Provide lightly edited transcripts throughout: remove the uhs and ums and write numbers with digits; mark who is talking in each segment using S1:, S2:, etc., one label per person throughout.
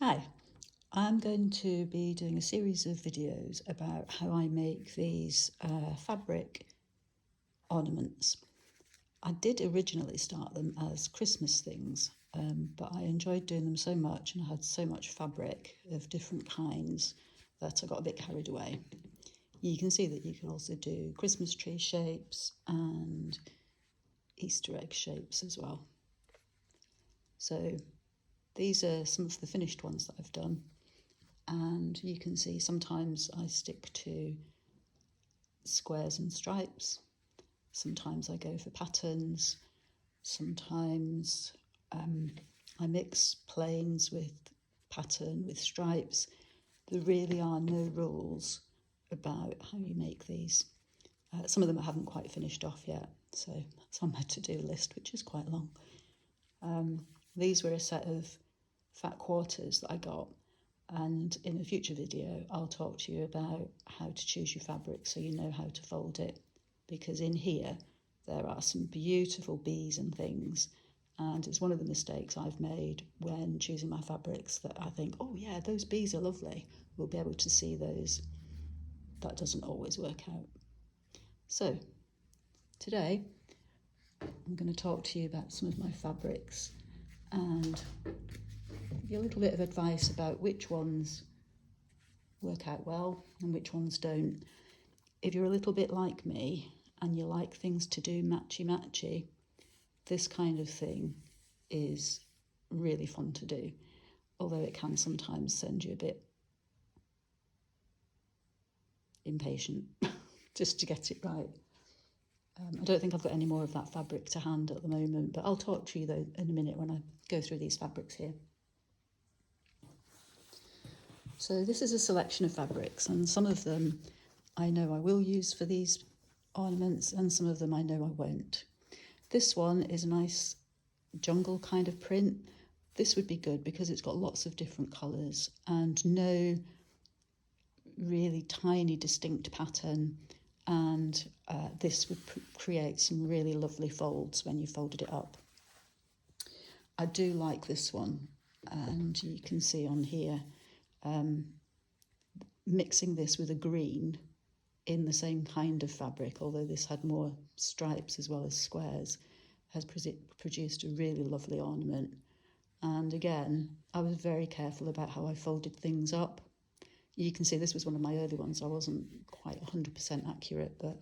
S1: Hi, I'm going to be doing a series of videos about how I make these fabric ornaments. I did originally start them as Christmas things, but I enjoyed doing them so much and I had so much fabric of different kinds that I got a bit carried away. You can see that you can also do Christmas tree shapes and Easter egg shapes as well. So these are some of the finished ones that I've done. And you can see sometimes I stick to squares and stripes, sometimes I go for patterns, sometimes I mix plains with pattern with stripes. There really are no rules about how you make these. Some of them I haven't quite finished off yet, so that's on my to-do list, which is quite long. These were a set of fat quarters that I got, and in a future video I'll talk to you about how to choose your fabric so you know how to fold it, because in here there are some beautiful bees and things, and it's one of the mistakes I've made when choosing my fabrics that I think, oh yeah, those bees are lovely, we'll be able to see those. That doesn't always work out. So today I'm going to talk to you about some of my fabrics and give you a little bit of advice about which ones work out well and which ones don't. If you're a little bit like me and you like things to do matchy-matchy, this kind of thing is really fun to do, although it can sometimes send you a bit impatient just to get it right. I don't think I've got any more of that fabric to hand at the moment, but I'll talk to you though in a minute when I go through these fabrics here. So this is a selection of fabrics, and some of them I know I will use for these ornaments and some of them I know I won't. This one is a nice jungle kind of print. This would be good because it's got lots of different colours and no really tiny distinct pattern, and this would create some really lovely folds when you folded it up. I do like this one, and you can see on here mixing this with a green in the same kind of fabric, although this had more stripes as well as squares, has produced a really lovely ornament. And again, I was very careful about how I folded things up. You can see this was one of my early ones. I wasn't quite 100% accurate, but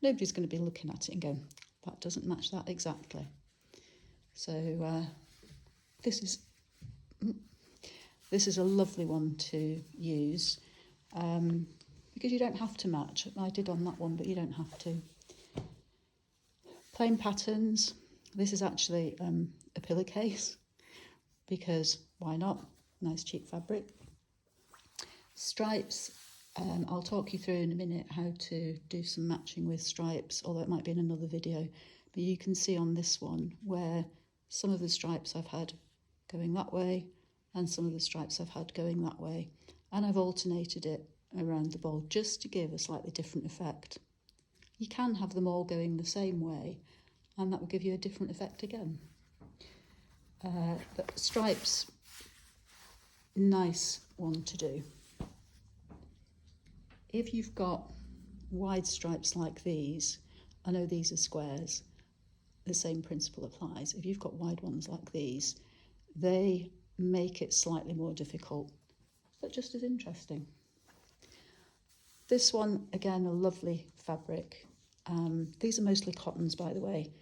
S1: nobody's going to be looking at it and going, that doesn't match that exactly. So this is a lovely one to use because you don't have to match. I did on that one, but you don't have to. Plain patterns. This is actually a pillowcase because why not? Nice cheap fabric. Stripes. I'll talk you through in a minute how to do some matching with stripes, although it might be in another video. But you can see on this one where some of the stripes I've had going that way and some of the stripes I've had going that way. And I've alternated it around the bowl just to give a slightly different effect. You can have them all going the same way and that will give you a different effect again. But stripes, nice one to do. If you've got wide stripes like these, I know these are squares, the same principle applies. If you've got wide ones like these, they make it slightly more difficult, but just as interesting. This one, again, a lovely fabric. These are mostly cottons, by the way,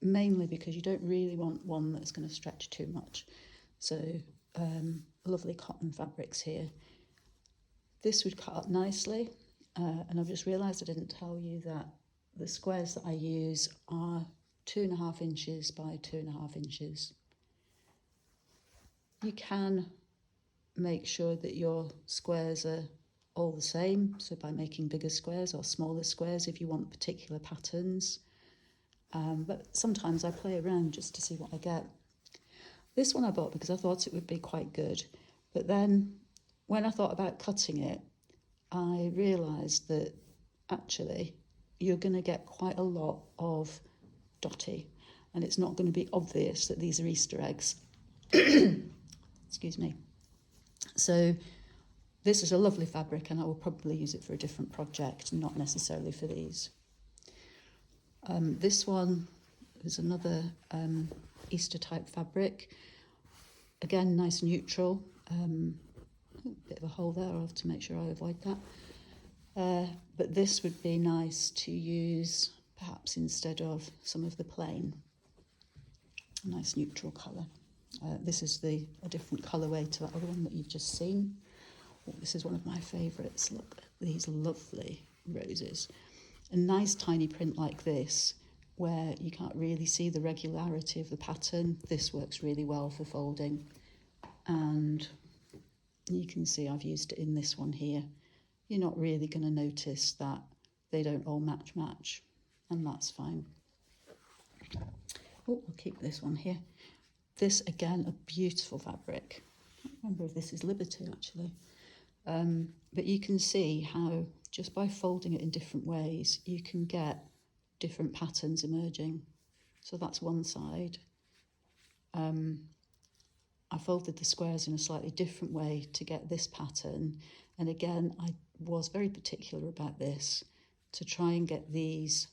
S1: mainly because you don't really want one that's going to stretch too much. So lovely cotton fabrics here. This would cut up nicely, and I've just realised I didn't tell you that the squares that I use are 2.5 inches by 2.5 inches. You can make sure that your squares are all the same, so by making bigger squares or smaller squares if you want particular patterns, but sometimes I play around just to see what I get. This one I bought because I thought it would be quite good, but then when I thought about cutting it, I realised that actually you're going to get quite a lot of dotty and it's not going to be obvious that these are Easter eggs. Excuse me. So this is a lovely fabric, and I will probably use it for a different project, not necessarily for these. This one is another Easter type fabric. Again, nice neutral. Bit of a hole there, I'll have to make sure I avoid that. But this would be nice to use perhaps instead of some of the plain. A nice neutral colour. This is a different colourway to that other one that you've just seen. Oh, this is one of my favourites. Look at these lovely roses. A nice tiny print like this, where you can't really see the regularity of the pattern. This works really well for folding. And you can see I've used it in this one here. You're not really going to notice that they don't all match, and that's fine. Oh, I'll keep this one here. This, again, a beautiful fabric. I can't remember if this is Liberty, actually. But you can see how just by folding it in different ways, you can get different patterns emerging. So that's one side. I folded the squares in a slightly different way to get this pattern. And again, I was very particular about this, to try and get these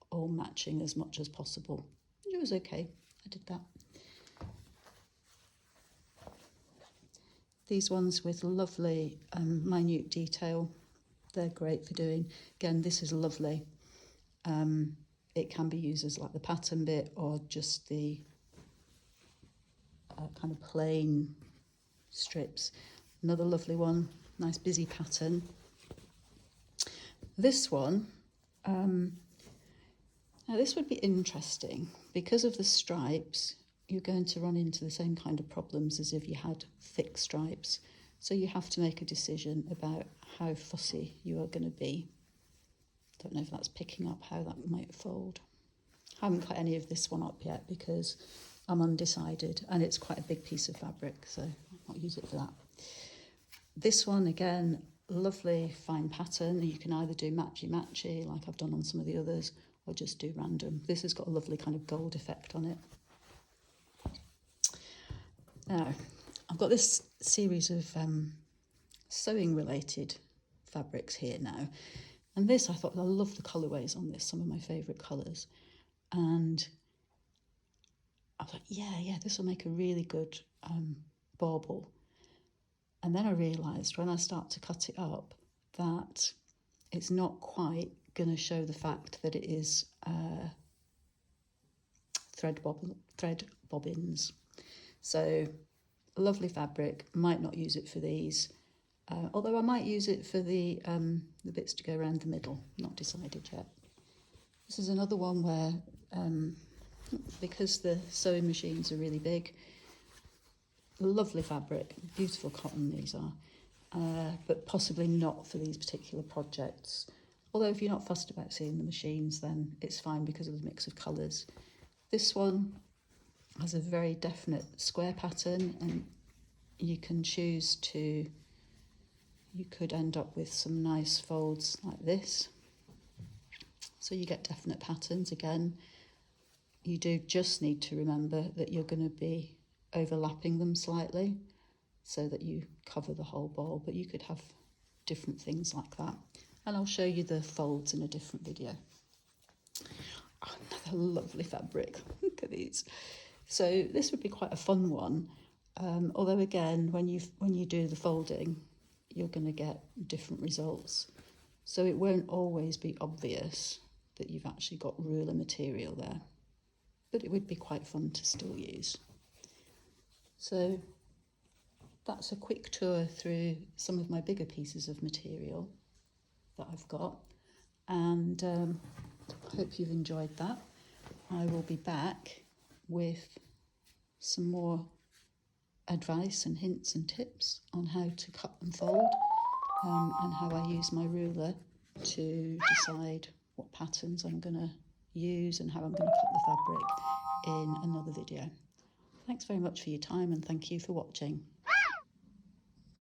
S1: all matching as much as possible. It was okay, I did that. These ones with lovely minute detail, they're great for doing. Again, this is lovely. It can be used as like the pattern bit or just the kind of plain strips. Another lovely one, nice busy pattern. This one, now this would be interesting because of the stripes. You're going to run into the same kind of problems as if you had thick stripes. So you have to make a decision about how fussy you are going to be. Don't know if that's picking up how that might fold. I haven't cut any of this one up yet because I'm undecided, and it's quite a big piece of fabric, so I'll not use it for that. This one, again, lovely fine pattern. You can either do matchy-matchy like I've done on some of the others, or just do random. This has got a lovely kind of gold effect on it. Now, I've got this series of sewing related fabrics here now, and this, I thought, I love the colourways on this, some of my favourite colours, and I was like, yeah, this will make a really good bauble. And then I realised when I start to cut it up that it's not quite going to show the fact that it is thread bobbins. So, lovely fabric, might not use it for these, although I might use it for the bits to go around the middle, not decided yet. This is another one where, because the sewing machines are really big, lovely fabric, beautiful cotton these are, but possibly not for these particular projects. Although if you're not fussed about seeing the machines, then it's fine because of the mix of colours. This one has a very definite square pattern, and you can choose to, you could end up with some nice folds like this. So you get definite patterns. Again, you do just need to remember that you're going to be overlapping them slightly so that you cover the whole ball, but you could have different things like that. And I'll show you the folds in a different video. Oh, another lovely fabric. Look at these. So this would be quite a fun one, although again, when you do the folding, you're going to get different results. So it won't always be obvious that you've actually got ruler material there, but it would be quite fun to still use. So that's a quick tour through some of my bigger pieces of material that I've got, and I hope you've enjoyed that. I will be back with some more advice and hints and tips on how to cut and fold, and how I use my ruler to decide what patterns I'm going to use and how I'm going to cut the fabric in another video. Thanks very much for your time, and thank you for watching.